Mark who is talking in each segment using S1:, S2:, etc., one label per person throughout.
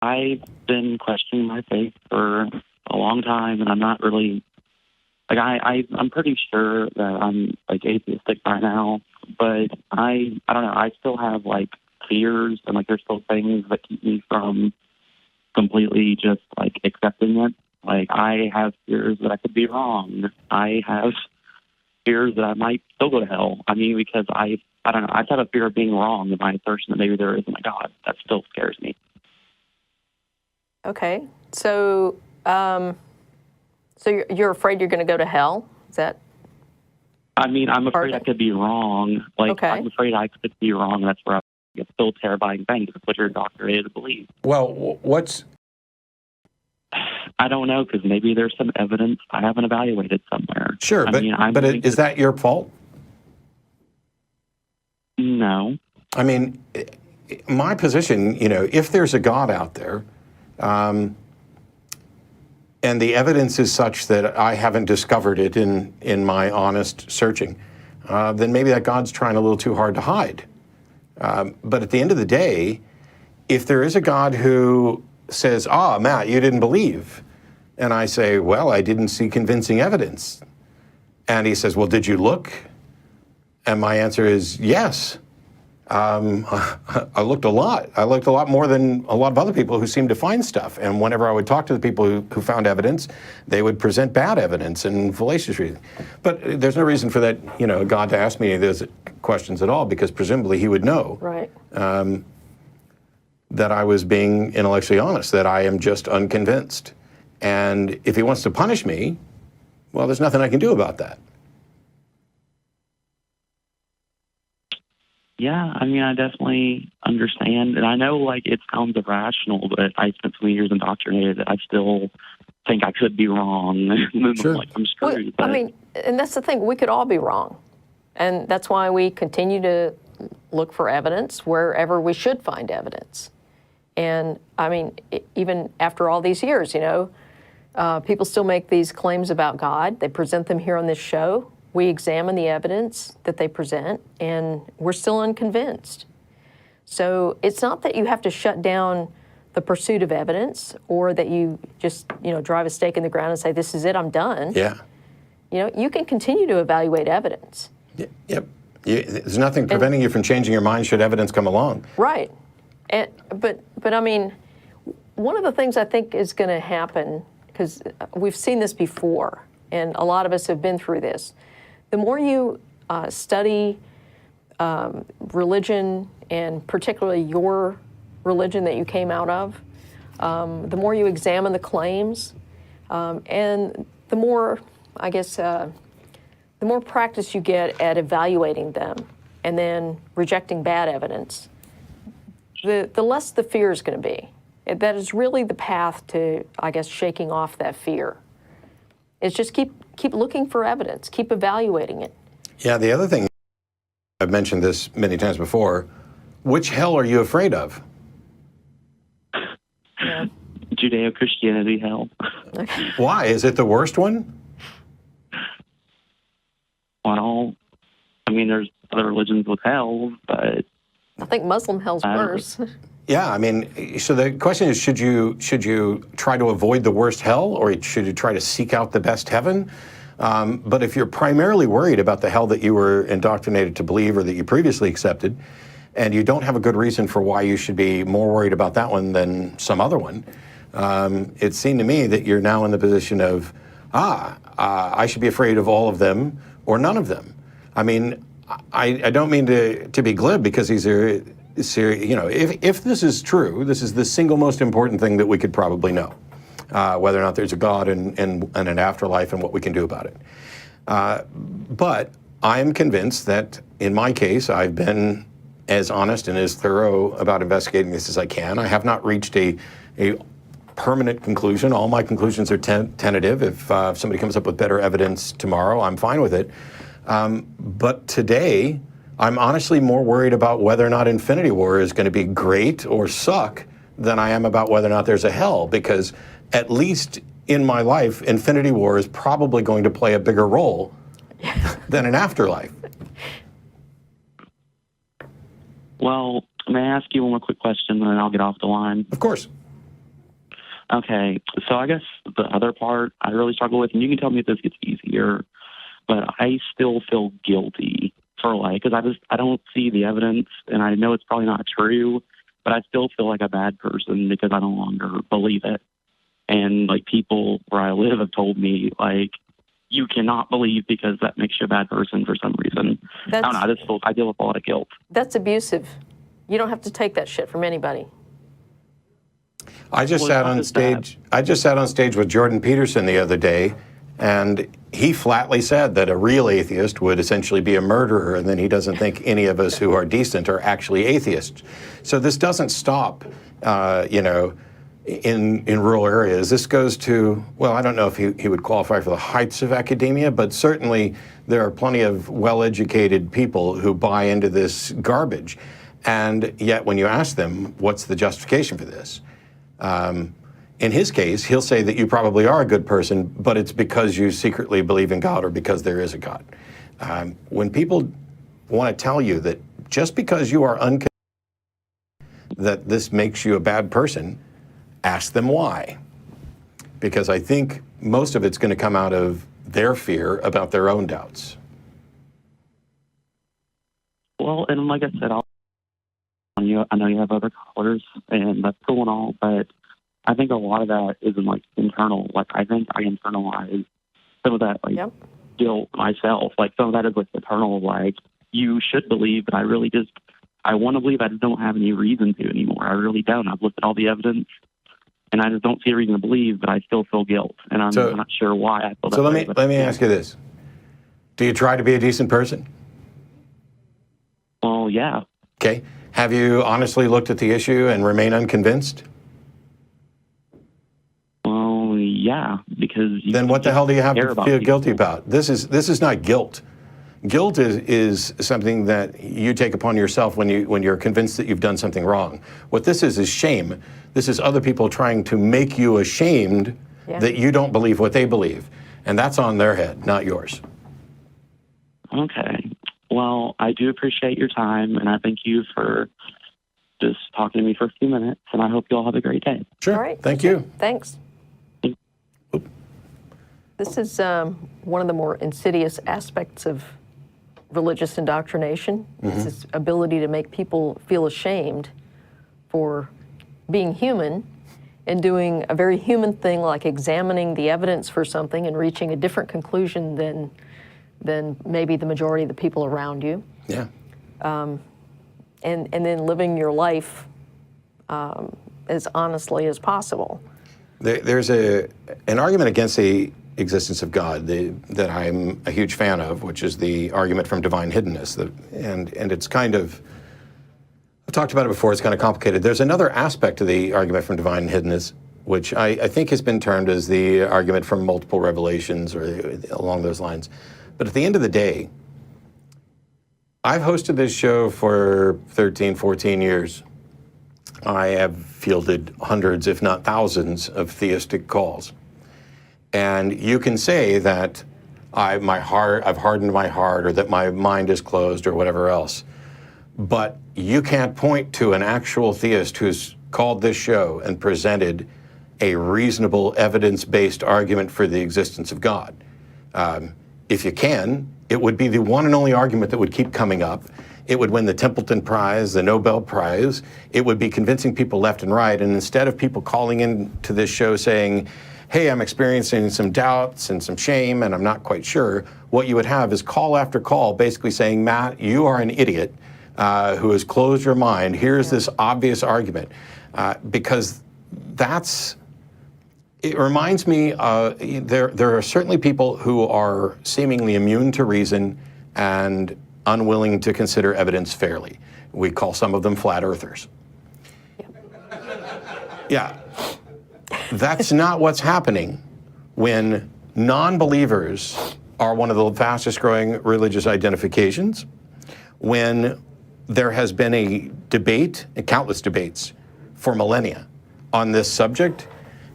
S1: I've been questioning my faith for a long time, and I'm not really like I'm pretty sure that I'm like atheistic by now, but I don't know. I still have like fears, and like there's still things that keep me from completely just like accepting it. Like I have fears that I could be wrong. I have fears that I might still go to hell. I mean, because I don't know. I just have a fear of being wrong in my assertion that maybe there isn't a God. That still scares me.
S2: Okay, so you're afraid you're going to go to hell? Is that?
S1: I mean, I'm afraid I could be wrong. Like,
S2: okay.
S1: I'm afraid I could be wrong. That's where it's still a terrifying thing. That's what your doctor is to believe.
S3: Well,
S1: I don't know, because maybe there's some evidence I haven't evaluated somewhere.
S3: Sure, but is that your fault?
S1: No.
S3: I mean, my position, if there's a God out there, and the evidence is such that I haven't discovered it in my honest searching, then maybe that God's trying a little too hard to hide. But at the end of the day, if there is a God who says, Matt, you didn't believe, and I say, well, I didn't see convincing evidence, and he says, well, did you look? And my answer is yes. I looked a lot. I looked a lot more than a lot of other people who seemed to find stuff. And whenever I would talk to the people who found evidence, they would present bad evidence and fallacious reasoning. But there's no reason for that, God to ask me any of those questions at all, because presumably he would know
S2: right.
S3: That I was being intellectually honest, that I am just unconvinced. And if he wants to punish me, well, there's nothing I can do about that.
S1: Yeah, I mean, I definitely understand. And I know, like, it sounds irrational, but I spent so many years indoctrinated that I still think I could be wrong.
S3: Sure.
S1: Like, I'm screwed.
S2: I mean, and that's the thing. We could all be wrong. And that's why we continue to look for evidence wherever we should find evidence. And, I mean, even after all these years, people still make these claims about God. They present them here on this show. We examine the evidence that they present, and we're still unconvinced. So it's not that you have to shut down the pursuit of evidence, or that you just, drive a stake in the ground and say, this is it, I'm done.
S3: Yeah.
S2: You can continue to evaluate evidence.
S3: Yep. There's nothing preventing you from changing your mind should evidence come along.
S2: Right. But I mean, one of the things I think is going to happen, because we've seen this before, and a lot of us have been through this, the more you study religion, and particularly your religion that you came out of, the more you examine the claims, and the more, I guess, the more practice you get at evaluating them and then rejecting bad evidence, the less the fear is going to be. That is really the path to, I guess, shaking off that fear. It's just keep looking for evidence, keep evaluating it.
S3: Yeah, the other thing, I've mentioned this many times before, which hell are you afraid of?
S1: Yeah. Judeo-Christianity hell.
S2: Okay.
S3: Why? Is it the worst one?
S1: Well, I mean, there's other religions with hell, but
S2: I think Muslim hell's worse.
S3: Yeah, I mean, so the question is, should you try to avoid the worst hell, or should you try to seek out the best heaven? But if you're primarily worried about the hell that you were indoctrinated to believe or that you previously accepted, and you don't have a good reason for why you should be more worried about that one than some other one, it seemed to me that you're now in the position of, I should be afraid of all of them or none of them. I mean, I don't mean to be glib, because these are serious. If this is true, this is the single most important thing that we could probably know, whether or not there's a God and an afterlife and what we can do about it. But I am convinced that in my case, I've been as honest and as thorough about investigating this as I can. I have not reached a permanent conclusion. All my conclusions are tentative. If somebody comes up with better evidence tomorrow, I'm fine with it. But today, I'm honestly more worried about whether or not Infinity War is going to be great or suck than I am about whether or not there's a hell, because at least in my life, Infinity War is probably going to play a bigger role than an afterlife.
S1: Well, may I ask you one more quick question, and then I'll get off the line?
S3: Of course.
S1: Okay, so I guess the other part I really struggle with, and you can tell me if this gets easier, but I still feel guilty for because I don't see the evidence, and I know it's probably not true, but I still feel like a bad person because I no longer believe it. And like people where I live have told me like, you cannot believe because that makes you a bad person for some reason. I don't know. I deal with a lot of guilt.
S2: That's abusive. You don't have to take that shit from anybody.
S3: I just sat on stage. I just sat on stage with Jordan Peterson the other day, and he flatly said that a real atheist would essentially be a murderer, and then he doesn't think any of us who are decent are actually atheists. So this doesn't stop, in rural areas. This goes to, well, I don't know if he would qualify for the heights of academia, but certainly there are plenty of well-educated people who buy into this garbage. And yet when you ask them, what's the justification for this? In his case, he'll say that you probably are a good person, but it's because you secretly believe in God or because there is a God. When people want to tell you that just because you are unconvinced that this makes you a bad person, ask them why. Because I think most of it's going to come out of their fear about their own doubts.
S1: Well, and like I said, I know you have other callers, and that's cool and all, but I think a lot of that isn't like internal. Like I think I internalize some of that guilt myself. Like some of that is like eternal. Like you should believe, but I want to believe. I just don't have any reason to anymore. I really don't. I've looked at all the evidence, and I just don't see a reason to believe. But I still feel guilt, and I'm not sure why I feel that.
S3: So
S1: way,
S3: let me ask you this: do you try to be a decent person?
S1: Well, yeah.
S3: Okay. Have you honestly looked at the issue and remain unconvinced?
S1: Well, yeah, because
S3: then what the hell do you have to feel guilty about? This is not guilt. Guilt is something that you take upon yourself when you're convinced that you've done something wrong. What this is shame. This is other people trying to make you ashamed that you don't believe what they believe, and that's on their head, not yours.
S1: Okay. Well, I do appreciate your time, and I thank you for just talking to me for a few minutes, and I hope you all have a great day.
S3: Sure.
S2: All right.
S3: Thank you.
S2: Thanks. This is one of the more insidious aspects of religious indoctrination. It's this ability to make people feel ashamed for being human and doing a very human thing like examining the evidence for something and reaching a different conclusion than maybe the majority of the people around you.
S3: Yeah.
S2: And then living your life as honestly as possible.
S3: There's an argument against the existence of God that I'm a huge fan of, which is the argument from divine hiddenness. And it's kind of, I've talked about it before, it's kind of complicated. There's another aspect to the argument from divine hiddenness, which I think has been termed as the argument from multiple revelations or along those lines. But at the end of the day, I've hosted this show for 13, 14 years. I have fielded hundreds, if not thousands, of theistic calls. And you can say that I've hardened my heart, or that my mind is closed, or whatever else. But you can't point to an actual theist who's called this show and presented a reasonable, evidence-based argument for the existence of God. If you can, it would be the one and only argument that would keep coming up. It would win the Templeton Prize, the Nobel Prize. It would be convincing people left and right. And instead of people calling in to this show saying, hey, I'm experiencing some doubts and some shame and I'm not quite sure, what you would have is call after call basically saying, Matt, you are an idiot who has closed your mind. Here's this obvious argument. Because it reminds me, there are certainly people who are seemingly immune to reason and unwilling to consider evidence fairly. We call some of them flat earthers. Yeah. That's not what's happening when non-believers are one of the fastest growing religious identifications, when there has been a debate, countless debates for millennia on this subject.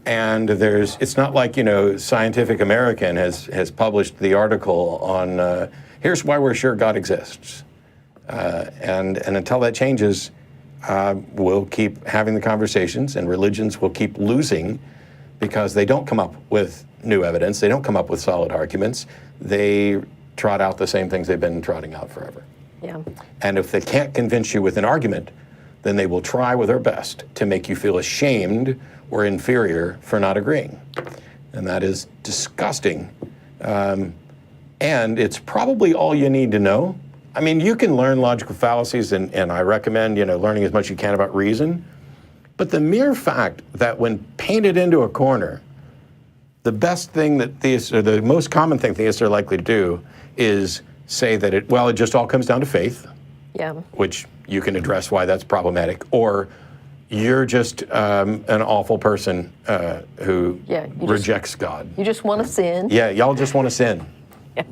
S3: And it's not like, Scientific American has published the article on here's why we're sure God exists. And until that changes, we'll keep having the conversations and religions will keep losing because they don't come up with new evidence. They don't come up with solid arguments. They trot out the same things they've been trotting out forever.
S2: Yeah.
S3: And if they can't convince you with an argument, then they will try with their best to make you feel ashamed or inferior for not agreeing. And that is disgusting. And it's probably all you need to know. I mean, you can learn logical fallacies, and I recommend, learning as much as you can about reason. But the mere fact that when painted into a corner, the best thing that theists, or the most common thing theists are likely to do, is say that it just all comes down to faith.
S2: Yeah.
S3: Which you can address why that's problematic, or you're just an awful person who rejects God.
S2: You just want to sin.
S3: Yeah, y'all just want to sin.
S2: Yeah.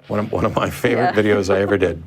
S3: One of my favorite videos I ever did.